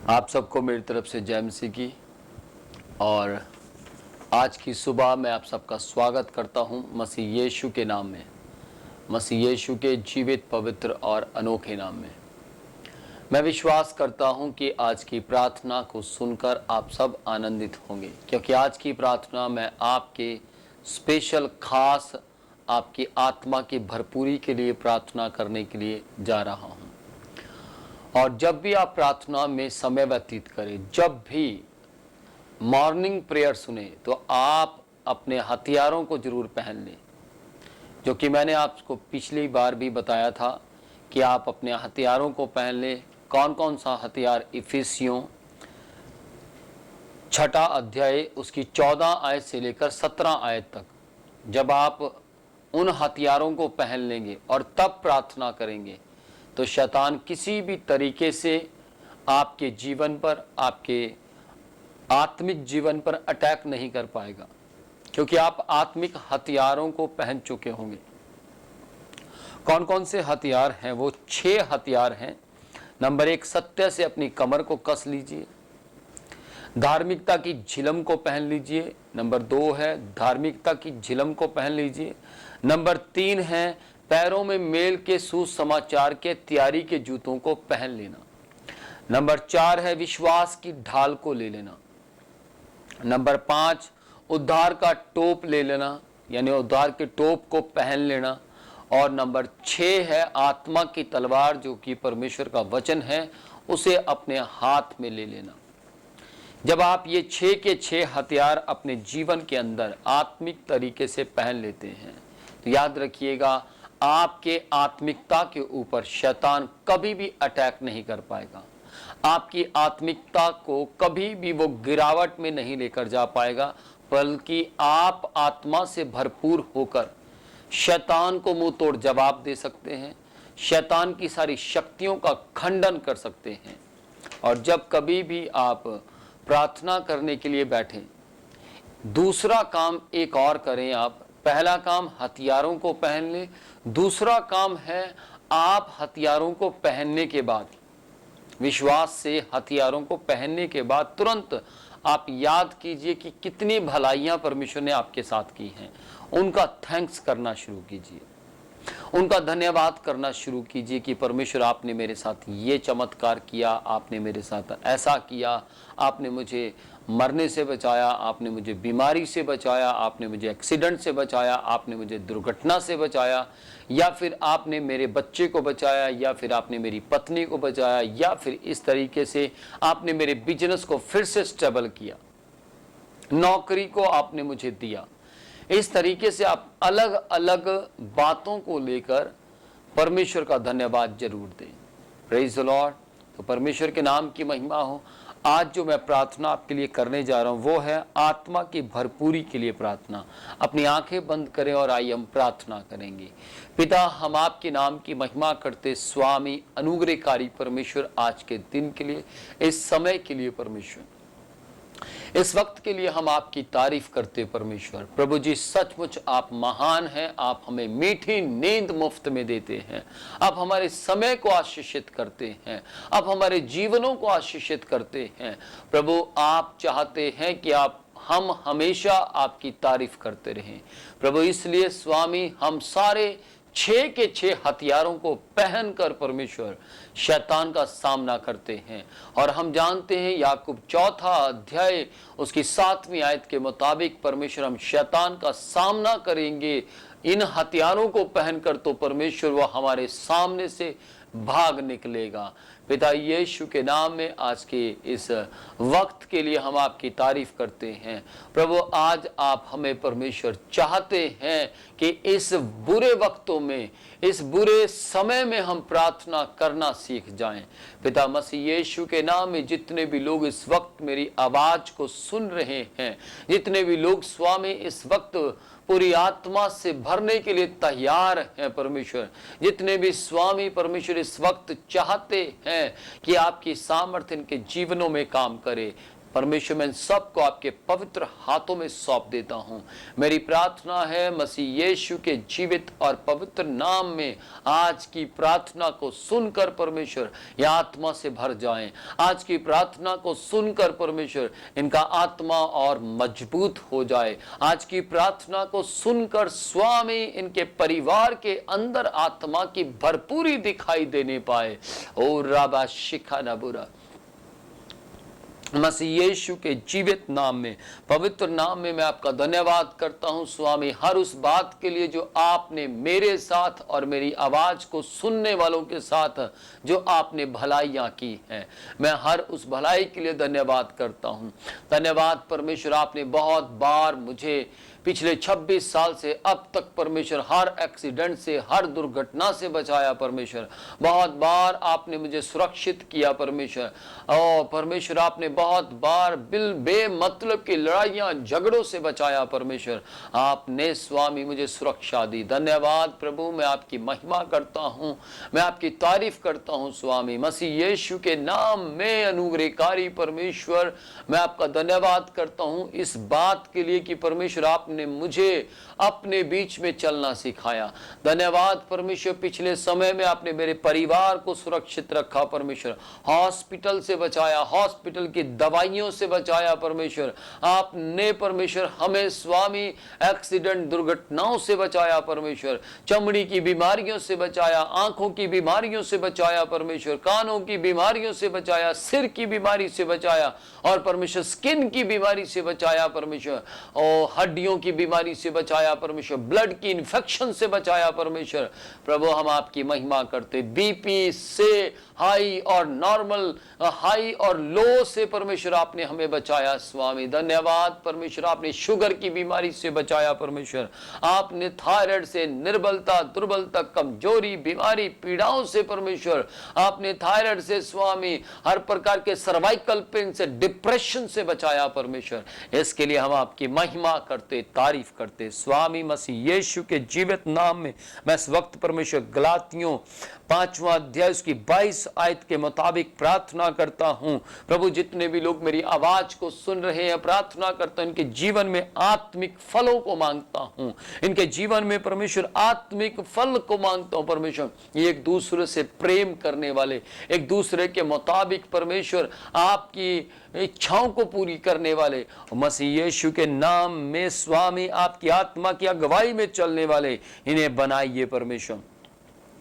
आप सबको मेरी तरफ से जय मसीह की। और आज की सुबह मैं आप सबका स्वागत करता हूं मसीह यीशु के नाम में, मसीह यीशु के जीवित, पवित्र और अनोखे नाम में। मैं विश्वास करता हूं कि आज की प्रार्थना को सुनकर आप सब आनंदित होंगे, क्योंकि आज की प्रार्थना मैं आपके स्पेशल खास आपकी आत्मा की भरपूरी के लिए प्रार्थना करने के लिए जा रहा हूं। और जब भी आप प्रार्थना में समय व्यतीत करें, जब भी मॉर्निंग प्रेयर सुने, तो आप अपने हथियारों को जरूर पहन लें, जो कि मैंने आपको पिछली बार भी बताया था कि आप अपने हथियारों को पहन लें। कौन कौन सा हथियार? इफिसियों 6 अध्याय उसकी 14 आयत से लेकर 17 आयत तक, जब आप उन हथियारों को पहन लेंगे और तब प्रार्थना करेंगे, तो शैतान किसी भी तरीके से आपके जीवन पर, आपके आत्मिक जीवन पर अटैक नहीं कर पाएगा, क्योंकि आप आत्मिक हथियारों को पहन चुके होंगे। कौन कौन से हथियार हैं? वो 6 हथियार हैं। नंबर 1, सत्य से अपनी कमर को कस लीजिए। धार्मिकता की झिलम को पहन लीजिए। नंबर 2 है धार्मिकता की झिलम को पहन लीजिए। नंबर 3 है पैरों में मेल के सुसमाचार के तैयारी के जूतों को पहन लेना। नंबर 4 है विश्वास की ढाल को ले लेना। नंबर 5 उद्धार का टोप ले लेना, यानी उद्धार के टोप को पहन लेना। और नंबर 6 है आत्मा की तलवार, जो कि परमेश्वर का वचन है, उसे अपने हाथ में ले लेना। जब आप ये 6 के 6 हथियार अपने जीवन के अंदर आत्मिक तरीके से पहन लेते हैं, तो याद रखिएगा, आपके आत्मिकता के ऊपर शैतान कभी भी अटैक नहीं कर पाएगा। आपकी आत्मिकता को कभी भी वो गिरावट में नहीं लेकर जा पाएगा, बल्कि आप आत्मा से भरपूर होकर शैतान को मुंह तोड़ जवाब दे सकते हैं, शैतान की सारी शक्तियों का खंडन कर सकते हैं। और जब कभी भी आप प्रार्थना करने के लिए बैठें, दूसरा काम एक और करें आप। पहला काम हथियारों को पहन लें। दूसरा काम है आप हथियारों को पहनने के बाद, विश्वास से हथियारों को पहनने के बाद तुरंत आप याद कीजिए कि कितनी भलाइयां परमेश्वर ने आपके साथ की हैं। उनका थैंक्स करना शुरू कीजिए, उनका धन्यवाद करना शुरू कीजिए कि परमेश्वर आपने मेरे साथ ये चमत्कार किया, आपने मेरे साथ ऐसा किया, आपने मुझे मरने से बचाया, आपने मुझे बीमारी से बचाया, आपने मुझे एक्सीडेंट से बचाया, आपने मुझे दुर्घटना से बचाया, या फिर आपने मेरे बच्चे को बचाया, या फिर आपने मेरी पत्नी को बचाया, या फिर इस तरीके से आपने मेरे बिजनेस को फिर से स्टेबल किया, नौकरी को आपने मुझे दिया। इस तरीके से आप अलग अलग बातों को लेकर परमेश्वर का धन्यवाद जरूर दें। Praise the Lord. तो परमेश्वर के नाम की महिमा हो। आज जो मैं प्रार्थना आपके लिए करने जा रहा हूं, वो है आत्मा की भरपूरी के लिए प्रार्थना। अपनी आंखें बंद करें और आइए हम प्रार्थना करेंगे। पिता, हम आपके नाम की महिमा करते स्वामी अनुग्रहकारी परमेश्वर, आज के दिन के लिए, इस समय के लिए परमेश्वर, इस वक्त के लिए हम आपकी तारीफ करते परमेश्वर। प्रभु जी, सचमुच आप महान हैं। आप हमें मीठी नींद मुफ्त में देते हैं। आप हमारे समय को आशीषित करते हैं, आप हमारे जीवनों को आशीषित करते हैं। प्रभु, आप चाहते हैं कि हम हमेशा आपकी तारीफ करते रहें। प्रभु, इसलिए स्वामी, हम सारे 6 के 6 हथियारों को पहनकर परमेश्वर शैतान का सामना करते हैं। और हम जानते हैं याकूब 4 अध्याय उसकी 7वीं आयत के मुताबिक परमेश्वर, हम शैतान का सामना करेंगे इन हथियारों को पहनकर, तो परमेश्वर वो हमारे सामने से भाग निकलेगा। पिता यीशु के नाम में आज के इस वक्त के लिए हम आपकी तारीफ करते हैं। प्रभु, आज आप हमें परमेश्वर चाहते हैं कि इस बुरे वक्तों में, इस बुरे समय में हम प्रार्थना करना सीख जाएं। पिता मसीह यीशु के नाम में जितने भी लोग इस वक्त मेरी आवाज को सुन रहे हैं, जितने भी लोग स्वामी इस वक्त पूरी आत्मा से भरने के लिए तैयार हैं परमेश्वर, जितने भी स्वामी परमेश्वर इस वक्त चाहते हैं कि आपकी सामर्थ्य इनके जीवनों में काम करे, परमेश्वर मैं इन सबको आपके पवित्र हाथों में सौंप देता हूँ। मेरी प्रार्थना है मसीह यीशु के जीवित और पवित्र नाम में आज की प्रार्थना को सुनकर परमेश्वर यह आत्मा से भर जाएं। आज की प्रार्थना को सुनकर परमेश्वर इनका आत्मा और मजबूत हो जाए। आज की प्रार्थना को सुनकर स्वामी इनके परिवार के अंदर आत्मा की भरपूरी दिखाई देने पाए। ओ राबा शिखा न बुरा, मसीह यीशु के जीवित नाम में, पवित्र नाम में मैं आपका धन्यवाद करता हूं स्वामी, हर उस बात के लिए जो आपने मेरे साथ और मेरी आवाज को सुनने वालों के साथ जो आपने भलाइयां की हैं। मैं हर उस भलाई के लिए धन्यवाद करता हूं। धन्यवाद परमेश्वर, आपने बहुत बार मुझे पिछले 26 साल से अब तक परमेश्वर हर एक्सीडेंट से, हर दुर्घटना से बचाया परमेश्वर। बहुत बार आपने मुझे सुरक्षित किया परमेश्वर। और परमेश्वर आपने बहुत बार बेमतलब की लड़ाइयां झगड़ों से बचाया परमेश्वर। आपने स्वामी मुझे सुरक्षा दी। धन्यवाद प्रभु, मैं आपकी महिमा करता हूं, मैं आपकी तारीफ करता हूं स्वामी। मसीह यीशु के नाम में अनुग्रहकारी परमेश्वर, मैं आपका धन्यवाद करता हूं इस बात के लिए कि परमेश्वर आपने मुझे अपने बीच में चलना सिखाया। धन्यवाद परमेश्वर, पिछले समय में आपने मेरे परिवार को सुरक्षित रखा परमेश्वर। हॉस्पिटल से बचाया, हॉस्पिटल की दवाइयों से बचाया परमेश्वर। आपने परमेश्वर हमें स्वामी एक्सीडेंट दुर्घटनाओं से बचाया परमेश्वर। चमड़ी की बीमारियों से बचाया, आंखों की बीमारियों से बचाया परमेश्वर, कानों की बीमारियों से बचाया, सिर की बीमारी से बचाया और परमेश्वर स्किन की बीमारी से बचाया परमेश्वर, और हड्डियों की बीमारी से बचाया परमेश्वर, ब्लड की इन्फेक्शन से बचाया परमेश्वर। प्रभु हम आपकी महिमा करते। बीपी से हाई और नॉर्मल, हाई और लो से परमेश्वर आपने हमें बचाया स्वामी। धन्यवाद परमेश्वर, आपने शुगर की बीमारी से बचाया परमेश्वर। आपने थायराइड से, निर्बलता, दुर्बलता, कमजोरी, बीमारी, पीड़ाओं से परमेश्वर, आपने थायराइड से स्वामी हर प्रकार के सर्वाइकल पेन से, डिप्रेशन से बचाया परमेश्वर। इसके लिए हम आपकी महिमा करते, तारीफ करते स्वामी। मसीह यीशु के जीवित नाम में मैं इस वक्त परमेश्वर गलातियों 5वां अध्याय उसकी 22 आयत के मुताबिक प्रार्थना करता हूं। प्रभु जितने भी लोग मेरी आवाज को सुन रहे हैं, प्रार्थना करता हूं इनके जीवन में आत्मिक फलों को मांगता हूं। इनके जीवन में परमेश्वर आत्मिक फल को मांगता हूं परमेश्वर। ये एक दूसरे से प्रेम करने वाले, एक दूसरे के मुताबिक परमेश्वर आपकी इच्छाओं को पूरी करने वाले, मसीह यीशु के नाम में स्वामी आपकी आत्मा की अगुवाई में चलने वाले इन्हें बनाइए परमेश्वर।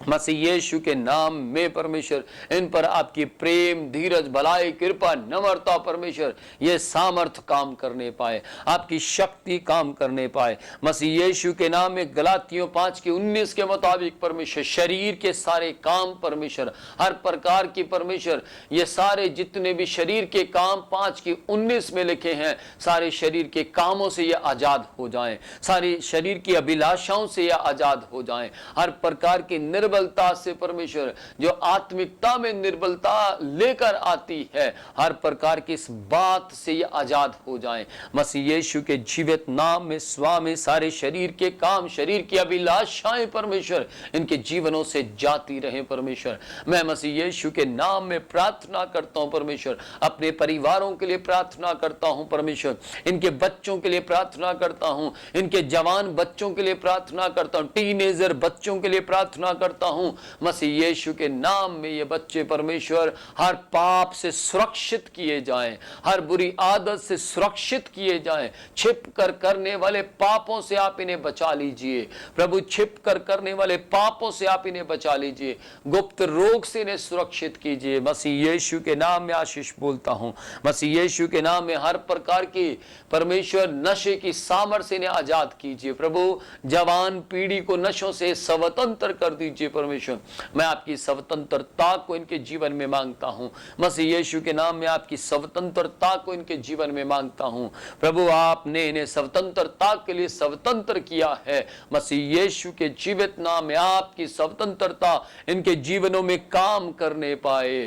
मसीह यीशु के नाम में परमेश्वर इन पर आपकी प्रेम, धीरज, भलाई, कृपा, नम्रता परमेश्वर ये सामर्थ काम करने पाए, आपकी शक्ति काम करने पाए। मसीह यीशु के नाम में गलातियों 5 के 19 के मुताबिक परमेश्वर शरीर के सारे काम परमेश्वर, हर प्रकार की परमेश्वर ये सारे जितने भी शरीर के काम 5 की 19 में लिखे हैं, सारे शरीर के कामों से ये आजाद हो जाएं, सारी शरीर की अभिलाषाओं से ये आजाद हो जाएं, हर प्रकार की निर्बलता से परमेश्वर जो आत्मिकता में निर्बलता लेकर आती है, हर प्रकार की इस बात से ये आजाद हो जाएं। मसीह यीशु के जीवित नाम में स्वामी सारे शरीर के काम, शरीर की अभिलाषाएं परमेश्वर इनके जीवनों से जाती रहे परमेश्वर। मैं मसीह यीशु के नाम में प्रार्थना करता हूं परमेश्वर, अपने परिवारों के लिए प्रार्थना करता हूं परमेश्वर, इनके बच्चों के लिए प्रार्थना करता हूं, इनके जवान बच्चों के लिए प्रार्थना करता हूं, टीनेजर बच्चों के लिए प्रार्थना करता हूं। मसीह यीशु के नाम में ये बच्चे परमेश्वर हर पाप से सुरक्षित किए जाएं, हर बुरी आदत से सुरक्षित किए जाएं। छिप कर करने वाले पापों से आप इन्हें बचा लीजिए प्रभु, छिप कर करने वाले पापों से आप इन्हें बचा लीजिए, गुप्त रोग से इन्हें सुरक्षित कीजिए। मसीह यीशु के नाम में आशीष बोलता हूं। मसीह यीशु के नाम में हर प्रकार की परमेश्वर नशे की सामर्थ्य से इन्हें आजाद कीजिए प्रभु। जवान पीढ़ी को नशों से स्वतंत्र कर दीजिए परमेश्वर। मैं आपकी स्वतंत्रता को इनके जीवन में मांगता हूं। मसीह यीशु के नाम में आपकी स्वतंत्रता को इनके जीवन में मांगता हूं प्रभु। आपने इन्हें स्वतंत्रता के लिए स्वतंत्र किया है। मसीह यीशु के जीवित नाम में आपकी स्वतंत्रता इनके जीवनों में काम करने पाए।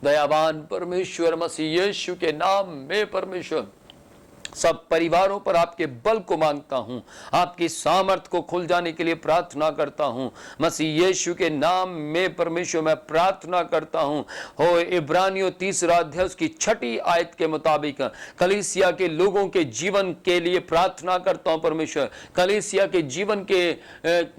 दयावान परमेश्वर मसीह यीशु के नाम में परमेश्वर सब परिवारों पर आपके बल को मांगता हूं, आपकी सामर्थ को खुल जाने के लिए प्रार्थना करता हूं। मसीह यीशु के नाम में परमेश्वर मैं प्रार्थना करता हूं। हो इब्रानियों 3 अध्याय की 6 आयत के मुताबिक कलीसिया के लोगों के जीवन के लिए प्रार्थना करता हूं परमेश्वर। कलीसिया के जीवन के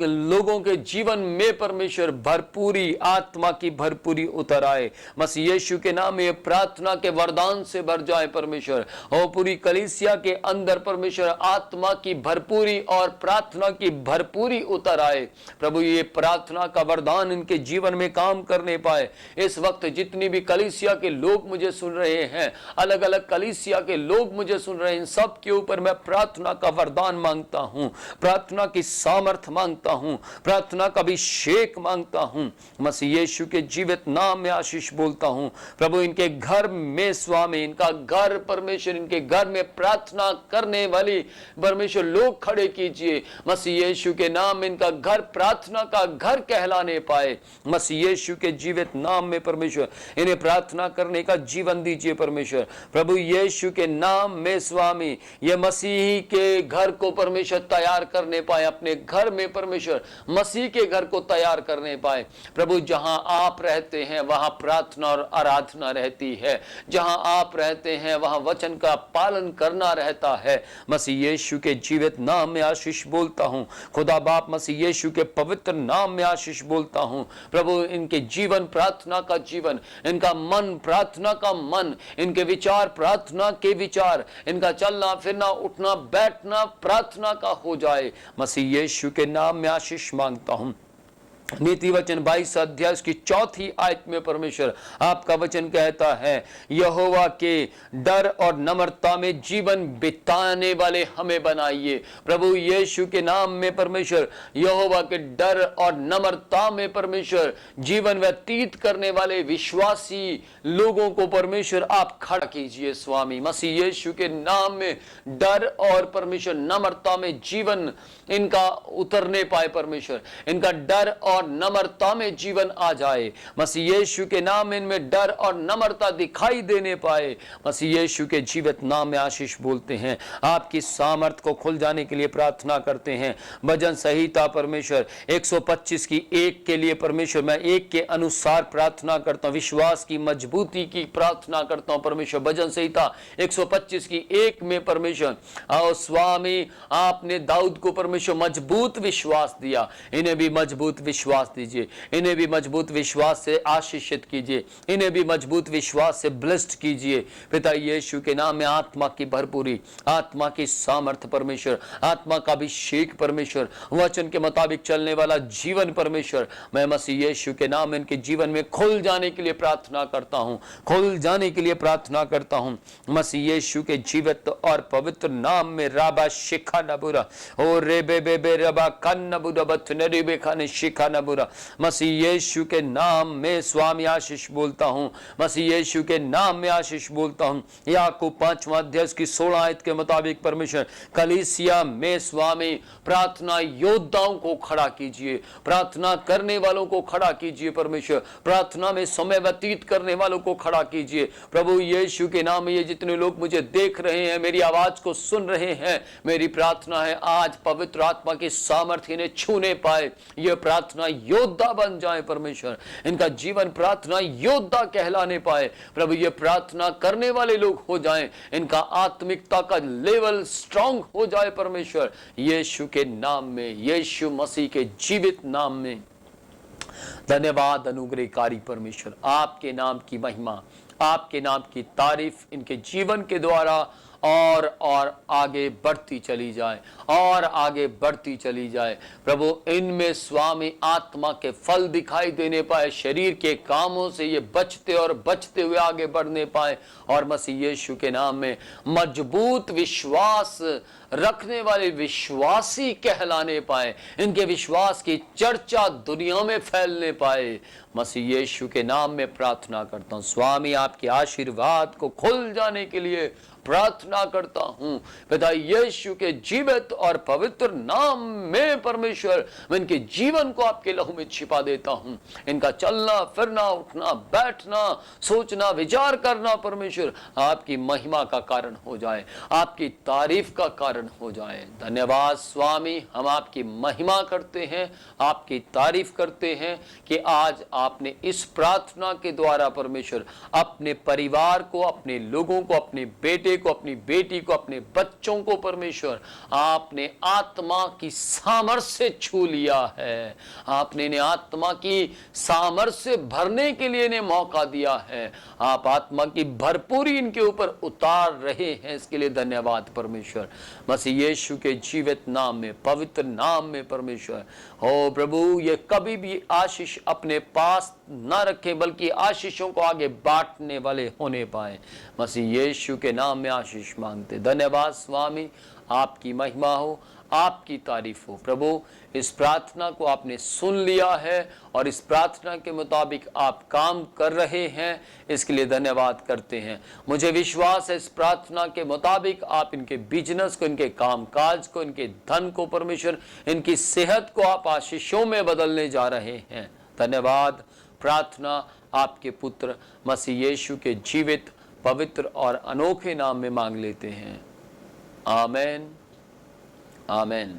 लोगों के जीवन में परमेश्वर भरपूरी, आत्मा की भरपूरी उतर आए। मसीह यीशु के नाम में प्रार्थना के वरदान से भर जाए परमेश्वर। और पूरी कलीसिया के अंदर परमेश्वर आत्मा की भरपूरी और प्रार्थना की भरपूरी उतर आए। प्रभु ये प्रार्थना का वरदान इनके जीवन में काम करने पाए। इस वक्त जितनी भी कलीसिया के लोग मुझे सुन रहे हैं, अलग अलग कलीसिया के लोग मुझे सुन रहे हैं, सब के ऊपर मैं प्रार्थना का वरदान मांगता हूं, प्रार्थना की सामर्थ मांगता हूं, प्रार्थना का अभिषेक मांगता हूं। मसीह यीशु के जीवित नाम में आशीष बोलता हूं। प्रभु इनके घर में स्वामी, इनका घर परमेश्वर, इनके घर में प्रार्थना करने वाली परमेश्वर लोग खड़े कीजिए। मसीह यीशु के नाम में इनका घर प्रार्थना का घर कहलाने पाए। मसीह यीशु के जीवित नाम में परमेश्वर इन्हें प्रार्थना करने का जीवन दीजिए परमेश्वर। प्रभु यीशु के नाम में स्वामी ये मसीही के घर को परमेश्वर तैयार करने पाए, अपने घर में परमेश्वर मसीह के घर को तैयार करने पाए। प्रभु जहां आप रहते हैं वहां प्रार्थना और आराधना रहती है, जहां आप रहते हैं वहां वचन का पालन करना रहता है। मसीह यीशु के जीवित नाम में आशीष बोलता हूं। खुदा बाप मसीह यीशु के पवित्र नाम में आशीष बोलता हूं। प्रभु इनके जीवन प्रार्थना का जीवन, इनका मन प्रार्थना का मन, इनके विचार प्रार्थना के विचार, इनका चलना फिरना उठना बैठना प्रार्थना का हो जाए। मसीह यीशु के नाम में आशीष मांगता हूं। नीति वचन 22 अध्याय की 4 आयत में परमेश्वर आपका वचन कहता है, यहोवा के डर और नम्रता में जीवन बिताने वाले हमें बनाइए। प्रभु यीशु के नाम में परमेश्वर यहोवा के डर और नम्रता में परमेश्वर जीवन व्यतीत करने वाले विश्वासी लोगों को परमेश्वर आप खड़ा कीजिए स्वामी। मसीह यीशु के नाम में डर और परमेश्वर नम्रता में जीवन इनका उतरने पाए परमेश्वर, इनका डर और नम्रता में जीवन आ जाए। मसीह यीशु के नाम में इनमें डर और नम्रता दिखाई देने पाए। मसीह यीशु के जीवित नाम में आशीष बोलते हैं। आपकी सामर्थ को खुल जाने के लिए प्रार्थना करते हैं। भजन संहिता परमेश्वर 125 की 1 के लिए परमेश्वर मैं 1 के अनुसार प्रार्थना करता हूं, विश्वास की मजबूती की प्रार्थना करता हूं परमेश्वर। भजन संहिता 125 की 1 में परमेश्वर आओ स्वामी आपने दाऊद को परमेश्वर मजबूत विश्वास दिया, इन्हें भी मजबूत विश्वास दीजिए, इन्हें भी मजबूत विश्वास से आशीषित कीजिए, इन्हें भी मजबूत विश्वास से ब्लेस्ड कीजिए। पिता यीशु के नाम में आत्मा की भरपूरी, आत्मा की सामर्थ परमेश्वर, आत्मा का अभिषेक परमेश्वर, वचन के मुताबिक चलने वाला जीवन परमेश्वर मैं मसीह यीशु के नाम में इनके जीवन में खुल जाने के लिए प्रार्थना करता हूं, खुल जाने के लिए प्रार्थना करता हूं। मसीह यीशु के जीवित और पवित्र नाम में राबा शिखा नबुरा और रेबे बेबे रबा कन्न बुरा बथनरी बेखाने शिखा नबुरा। मसीह यीशु के नाम में स्वामी आशीष बोलता हूं। मसीह यीशु के नाम में आशीष बोलता हूं। याकूब 5वां अध्याय की 16 आयत के मुताबिक परमेश्वर कलीसिया में स्वामी प्रार्थना योद्धाओं को खड़ा कीजिए, प्रार्थना करने वालों को खड़ा कीजिए परमेश्वर, प्रार्थना में समय व्यतीत करने वालों को खड़ा कीजिए प्रभु यीशु के नाम में। ये जितने लोग मुझे देख रहे हैं, मेरी आवाज को सुन रहे हैं, मेरी प्रार्थना है आज पवित्र आत्मा की सामर्थ्य इन्हें छूने पाए, ये प्रार्थना योद्धा बन जाए परमेश्वर, इनका जीवन प्रार्थना योद्धा कहलाने पाए प्रभु। ये प्रार्थना करने वाले लोग हो जाएं, इनका आत्मिकता का लेवल स्ट्रांग हो जाए परमेश्वर यीशु के नाम में, यीशु मसीह के जीवित नाम में। धन्यवाद अनुग्रहकारी परमेश्वर, आपके नाम की महिमा, आपके नाम की तारीफ इनके जीवन के द्वारा और आगे बढ़ती चली जाए, और आगे बढ़ती चली जाए प्रभु। इनमें स्वामी आत्मा के फल दिखाई देने पाए, शरीर के कामों से ये बचते और बचते हुए आगे बढ़ने पाए, और मसीह यीशु के नाम में मजबूत विश्वास रखने वाले विश्वासी कहलाने पाए, इनके विश्वास की चर्चा दुनिया में फैलने पाए। मसीह यीशु के नाम में प्रार्थना करता हूं स्वामी, आपके आशीर्वाद को खुल जाने के लिए प्रार्थना करता हूं पिता यीशु के जीवित और पवित्र नाम में परमेश्वर, मैं इनके जीवन को आपके लहू में छिपा देता हूं। इनका चलना फिरना, उठना बैठना, सोचना विचार करना परमेश्वर आपकी महिमा का कारण हो जाए, आपकी तारीफ का कारण हो जाए। धन्यवाद स्वामी, हम आपकी महिमा करते हैं, आपकी तारीफ करते हैं कि आज आपने इस प्रार्थना के द्वारा परमेश्वर अपने परिवार को, अपने लोगों को, अपने बेटे को, अपनी बेटी को, अपने बच्चों को परमेश्वर आपने आत्मा की सामर्थ्य से छू लिया है। आपने इन्हें आत्मा की सामर्थ्य से भरने के लिए इन्हें मौका दिया है। आप आत्मा की भरपूरी इनके ऊपर उतार रहे हैं, इसके लिए धन्यवाद परमेश्वर। मसीह यीशु के जीवित नाम में, पवित्र नाम में परमेश्वर हो प्रभु, ये कभी भी आशीष अपने पास न रखें बल्कि आशीषों को आगे बांटने वाले होने पाए। मसीह यीशु के नाम में आशीष मांगते। धन्यवाद स्वामी, आपकी महिमा हो, आपकी तारीफ हो प्रभु। इस प्रार्थना को आपने सुन लिया है और इस प्रार्थना के मुताबिक आप काम कर रहे हैं, इसके लिए धन्यवाद करते हैं। मुझे विश्वास है इस प्रार्थना के मुताबिक आप इनके बिजनेस को, इनके कामकाज को, इनके धन को परमेश्वर, इनकी सेहत को आप आशीषों में बदलने जा रहे हैं। धन्यवाद। प्रार्थना आपके पुत्र मसीह यीशु के जीवित, पवित्र और अनोखे नाम में मांग लेते हैं। आमेन, आमेन।